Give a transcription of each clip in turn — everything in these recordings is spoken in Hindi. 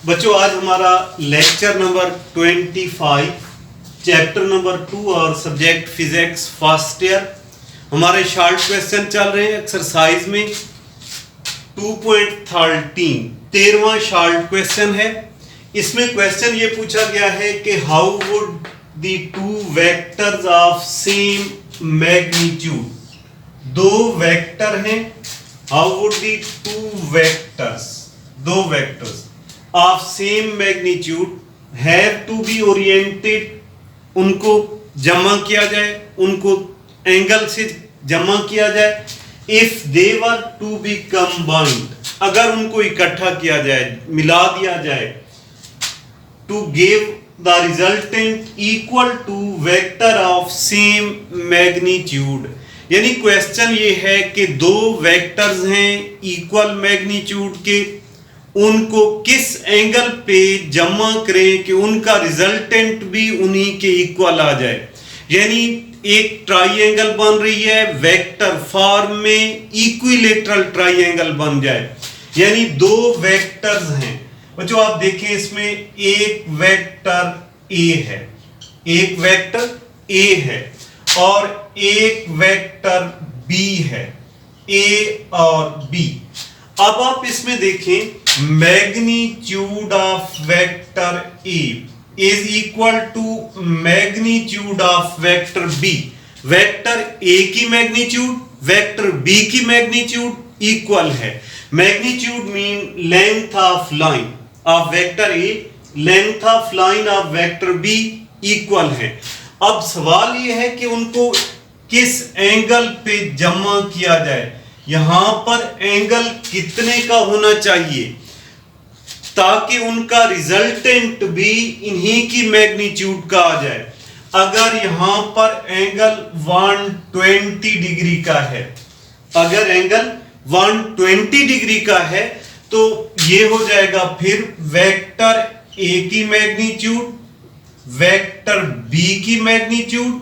बच्चों आज हमारा लेक्चर नंबर 25 चैप्टर नंबर 2 और सब्जेक्ट फिजिक्स फर्स्ट ईयर। हमारे शॉर्ट क्वेश्चन चल रहे हैं एक्सरसाइज में 13वां शॉर्ट क्वेश्चन है। इसमें क्वेश्चन ये पूछा गया है कि how would the two vectors of same magnitude, दो वेक्टर हैं, हाउ वुड द दो vectors of same magnitude have to be oriented, उनको जमा किया जाए, उनको एंगल से जमा किया जाए, if they were to be combined, अगर उनको इकट्ठा किया जाए, मिला दिया जाए, to give the resultant equal to vector of same magnitude. यानी क्वेश्चन ये है कि दो वेक्टर्स हैं इक्वल मैग्नीट्यूड के, उनको किस एंगल पे जमा करें कि उनका रिजल्टेंट भी उन्हीं के इक्वल आ जाए। यानी एक ट्राइंगल बन रही है, वेक्टर फॉर्म में इक्विलेटरल ट्राइंगल बन जाए। यानी दो वेक्टर्स हैं बच्चों, आप देखें इसमें एक वेक्टर ए है, एक वेक्टर ए है और एक वेक्टर बी है, ए और बी। अब आप इसमें देखें magnitude of vector A is equal to magnitude of vector B. Vector A की मैग्नीट्यूड वेक्टर बी की मैग्नीट्यूड इक्वल है। Magnitude mean length of line of vector A, length of line of vector B equal है। अब सवाल यह है कि उनको किस एंगल पे जमा किया जाए। यहां पर एंगल कितने का होना चाहिए ताकि उनका रिजल्टेंट भी इन्हीं की मैग्नीट्यूड का आ जाए। अगर यहां पर एंगल 120 डिग्री का है, अगर एंगल 120 डिग्री का है तो ये हो जाएगा फिर वेक्टर ए की मैग्नीट्यूड वेक्टर बी की मैग्नीट्यूड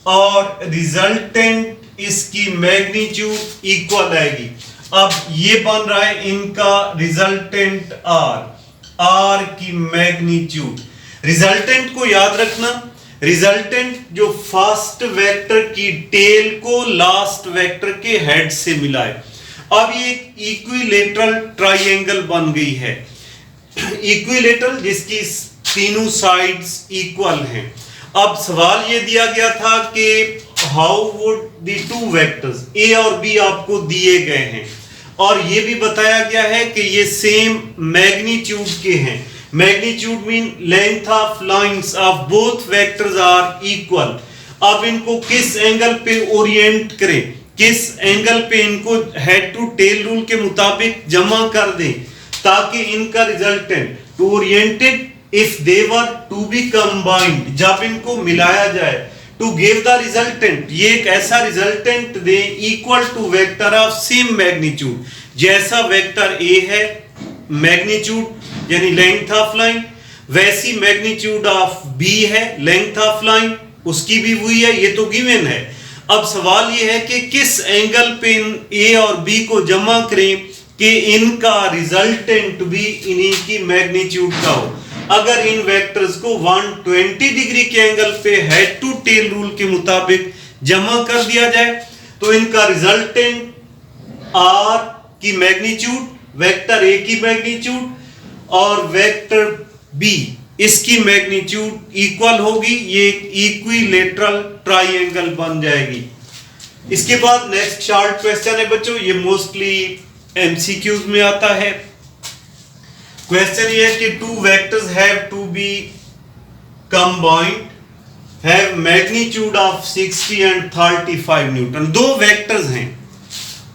और रिजल्टेंट इसकी मैग्नीट्यूड इक्वल आएगी। अब ये बन रहा है इनका रिजल्टेंट आर की मैग्नीट्यूड। रिजल्टेंट को याद रखना, रिजल्टेंट जो फर्स्ट वेक्टर की टेल को लास्ट वेक्टर के हेड से मिलाए। अब ये एक इक्विलेटरल ट्राइंगल बन गई है, इक्विलेटरल जिसकी तीनों साइड्स इक्वल हैं। अब सवाल ये दिया गया था कि how would the two vectors A और बी आपको दिए गए हैं और ये भी बताया गया है कि ये सेम मैग्नीट्यूड के हैं। Magnitude mean length of lines of both vectors are equal. अब इनको किस एंगल पे ओरिएंट करें, किस एंगल पे इनको हेड टू टेल रूल के मुताबिक जमा कर दें ताकि इनका resultant to oriented if they were to be combined, जब इनको मिलाया जाए, टू गिव द रिजल्टेंट, ये एक ऐसा resultant they equal to vector of same magnitude. जैसा वेक्टर ए है मैग्नीट्यूड यानी लेंथ ऑफ लाइन, वैसी मैग्नीट्यूड ऑफ बी है लेंथ ऑफ लाइन, उसकी भी हुई है, ये तो गिवन है। अब सवाल ये है कि किस एंगल पे ए और बी को जमा करें कि इनका रिजल्टेंट भी इन्हीं की मैग्नीट्यूड का हो। अगर इन वेक्टर्स को 120 डिग्री के एंगल पे हेड टू टेल रूल के मुताबिक जमा कर दिया जाए तो इनका रिजल्टेंट आर की मैग्नीट्यूड वेक्टर ए की मैग्नीट्यूड और वेक्टर बी इसकी मैग्नीट्यूड इक्वल होगी। ये एक इक्विलेटरल ट्राइंगल बन जाएगी। इसके बाद नेक्स्ट शॉर्ट क्वेश्चन है बच्चों, ये मोस्टली एमसीक्यूज में आता है। क्वेश्चन ये है कि two vectors have to be combined have magnitude of 60 and 35 newton. दो वेक्टर्स हैं,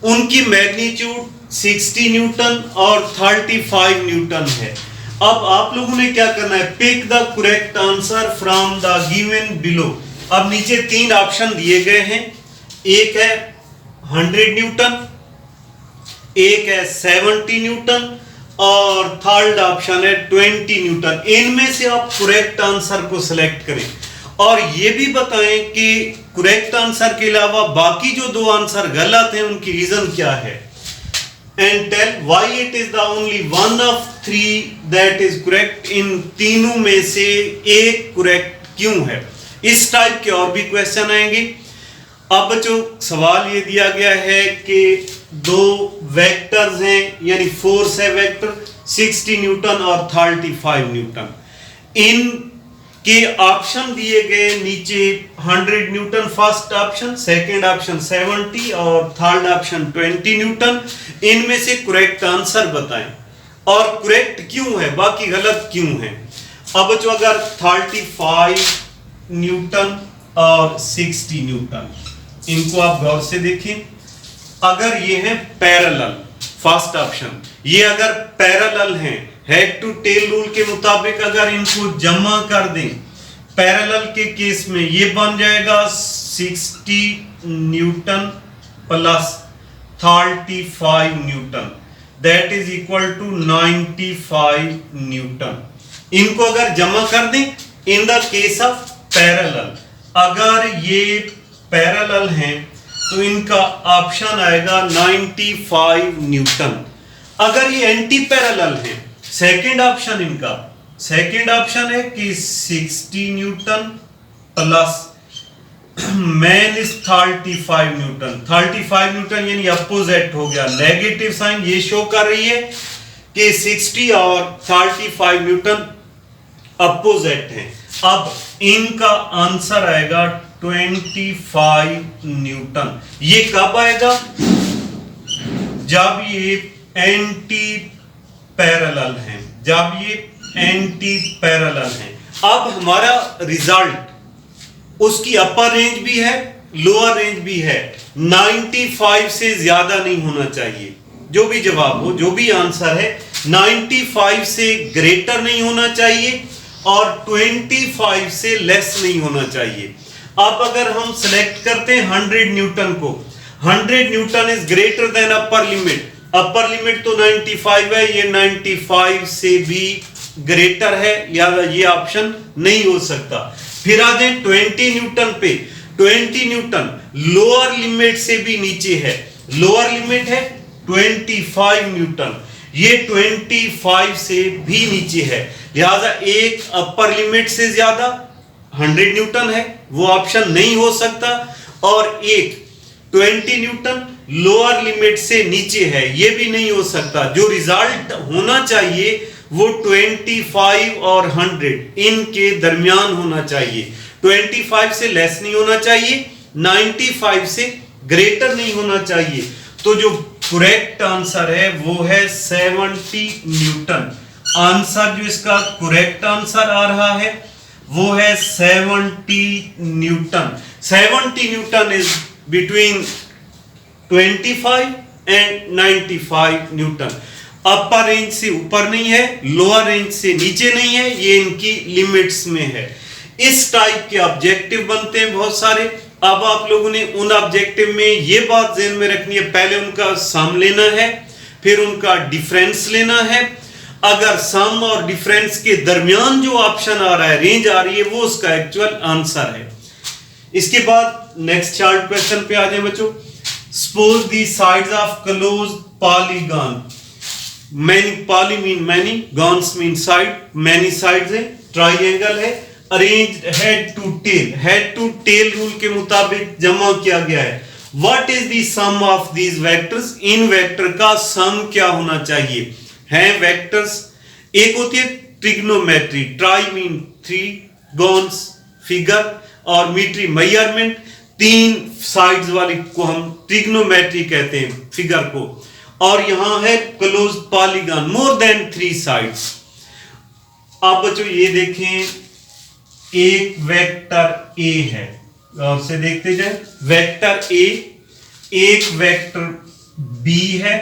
उनकी मैग्नीट्यूड 60 न्यूटन और 35 न्यूटन है। अब आप लोगों ने क्या करना है, pick the correct answer from the given below. अब नीचे तीन ऑप्शन दिए गए हैं, एक है 100 न्यूटन, एक है 70 न्यूटन और थर्ड ऑप्शन है 20 न्यूटन। इनमें से आप करेक्ट आंसर को सिलेक्ट करें और ये भी बताएं कि करेक्ट आंसर के अलावा बाकी जो दो आंसर गलत हैं उनकी रीजन क्या है। and tell why it is the only one of three that is correct. इन तीनों में से एक करेक्ट क्यों है? इस टाइप के और भी क्वेश्चन आएंगे। अब बच्चों सवाल ये दिया गया है कि दो वेक्टर्स हैं, यानी फोर्स है वेक्टर 60 न्यूटन और 35 न्यूटन। इन के ऑप्शन दिए गए नीचे 100 Newton first option, second option 70 और थर्ड ऑप्शन 20 न्यूटन। इनमें से करेक्ट आंसर बताएं और करेक्ट क्यों है, बाकी गलत क्यों है। अब जो अगर 35 न्यूटन और 60 न्यूटन, इनको आप गौर से देखें। अगर ये है पैरेलल, फर्स्ट ऑप्शन, ये अगर पैरेलल हैं, हेड टू टेल रूल के मुताबिक अगर इनको जमा कर दें पैरेलल के केस में, ये बन जाएगा 60 newton plus 35 newton, that is equal to 95 newton. इनको अगर जमा कर दें in the case of parallel, अगर ये पैरेलल हैं तो इनका ऑप्शन आएगा 95 न्यूटन। अगर ये एंटी पैरेलल हैं, सेकंड ऑप्शन इनका, सेकंड ऑप्शन है कि 60 newton plus man is 35 Newton. 35 Newton यानी अपोजिट हो गया, नेगेटिव साइन ये शो कर रही है कि 60 और 35 न्यूटन अपोजिट हैं। अब इनका आंसर आएगा 25 न्यूटन। ये कब आएगा? जब ये एंटी पैरेलल हैं, जब ये एंटी पैरेलल हैं। अब हमारा रिजल्ट, उसकी अपर रेंज भी है लोअर रेंज भी है, 95 से ज्यादा नहीं होना चाहिए। जो भी जवाब हो, जो भी आंसर है, 95 से ग्रेटर नहीं होना चाहिए और 25 से लेस नहीं होना चाहिए। अब अगर हम सिलेक्ट करते हैं 100 न्यूटन को, 100 Newton is greater than upper limit. Upper limit तो 95 है, ये 95 से भी ग्रेटर है, लिहाजा ये ऑप्शन नहीं हो सकता। फिर आ जाए 20 न्यूटन पे। 20 न्यूटन लोअर लिमिट से भी नीचे है, लोअर लिमिट है 25 न्यूटन, ये 25 से भी नीचे है, लिहाजा एक अपर लिमिट से ज्यादा 100 न्यूटन है, वो ऑप्शन नहीं हो सकता, और एक 20 न्यूटन लोअर लिमिट से नीचे है, ये भी नहीं हो सकता। जो रिजल्ट होना चाहिए वो 25 और 100 इनके दरमियान होना चाहिए। 25 से लेस नहीं होना चाहिए, 95 से ग्रेटर नहीं होना चाहिए। तो जो करेक्ट आंसर है वो है 70 न्यूटन। आंसर जो इसका करेक्ट आंसर आ रहा है वो है 70 Newton. 70 Newton is between 25 and 95 Newton. Upper range से ऊपर नहीं है, लोअर रेंज से नीचे नहीं है, ये इनकी लिमिट्स में है। इस टाइप के ऑब्जेक्टिव बनते हैं बहुत सारे। अब आप लोगों ने उन ऑब्जेक्टिव में ये बात ध्यान में रखनी है, पहले उनका सम लेना है, फिर उनका डिफरेंस लेना है। अगर सम और डिफरेंस के दरमियान जो ऑप्शन आ रहा है, रेंज आ रही है, वो उसका एक्चुअल आंसर है। इसके बाद नेक्स्ट चार्ट क्वेश्चन पे आ जाए बच्चों। Suppose the sides of close polygon, many, poly mean many, gons mean side, many sides है, ट्राइंगल है, arranged head to tail, head to tail rule के मुताबिक जमा किया गया है। What is the sum of these vectors? इन वेक्टर का सम क्या होना चाहिए? हैं वेक्टर्स, एक होती है trigonometry, try mean 3, gones figure, और मीट्री मेजरमेंट, 3 साइड्स वाली को हम ट्रिग्नोमेट्री कहते हैं फिगर को, और यहां है close polygon, more than 3 sides. आप बच्चों ये देखें, एक वेक्टर ए है, और से देखते जाए, वेक्टर ए, एक वेक्टर बी है,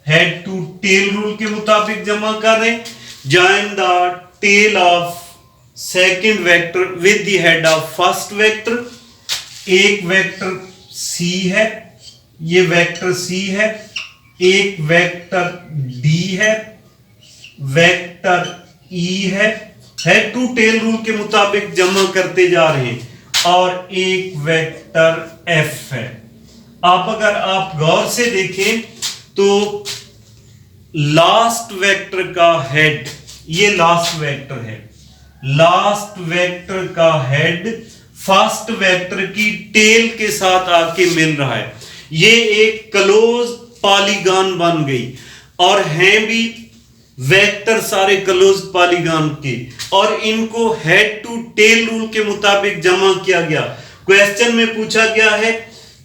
हेड टू टेल रूल के मुताबिक जमा कर रहे हैं। Join the tail of second vector with the head of first vector. एक वेक्टर सी है, ये वेक्टर सी है, एक वेक्टर डी है, वेक्टर ई है, हेड टू टेल रूल के मुताबिक जमा करते जा रहे हैं, और एक वेक्टर एफ है। आप अगर आप गौर से देखें तो लास्ट वेक्टर का हेड, ये लास्ट वेक्टर है, लास्ट वेक्टर का हेड फर्स्ट वेक्टर की टेल के साथ आके मिल रहा है, ये एक क्लोज पॉलीगॉन बन गई। और हैं भी वेक्टर सारे क्लोज पॉलीगॉन के, और इनको हेड टू टेल रूल के मुताबिक जमा किया गया। क्वेश्चन में पूछा गया है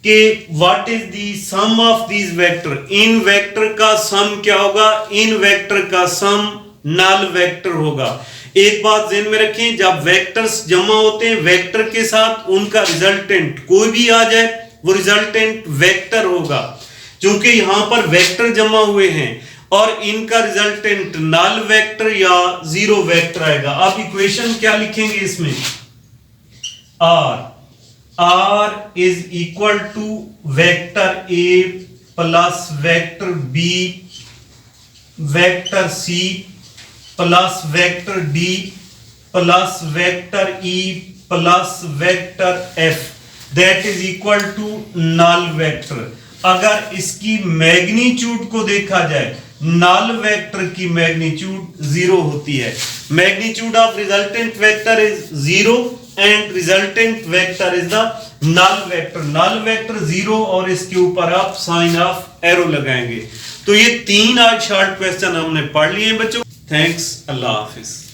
कि what is the sum of these vector, इन वेक्टर का सम क्या होगा, इन वेक्टर का सम नल वेक्टर होगा। एक बात ध्यान में रखें, जब वेक्टर्स जमा होते हैं वेक्टर के साथ, उनका रिजल्टेंट कोई भी आ जाए वो रिजल्टेंट वेक्टर होगा। क्योंकि यहां पर वेक्टर जमा हुए हैं और इनका रिजल्टेंट नल वेक्टर या जीरो वेक्टर आएगा। आप इक्वेशन क्या लिखेंगे इसमें, r is equal to vector a plus vector b vector c plus vector d plus vector e plus vector f, that is equal to null vector. अगर इसकी मैग्नीट्यूड को देखा जाए, नल वेक्टर की मैग्नीट्यूड 0 होती है। Magnitude of resultant vector is 0 and resultant vector is the null vector. Null vector 0 और इसके ऊपर आप साइन ऑफ एरो लगाएंगे। तो ये 3 आज शॉर्ट क्वेश्चन हमने पढ़ लिए बच्चों। थैंक्स, अल्लाह हाफिज।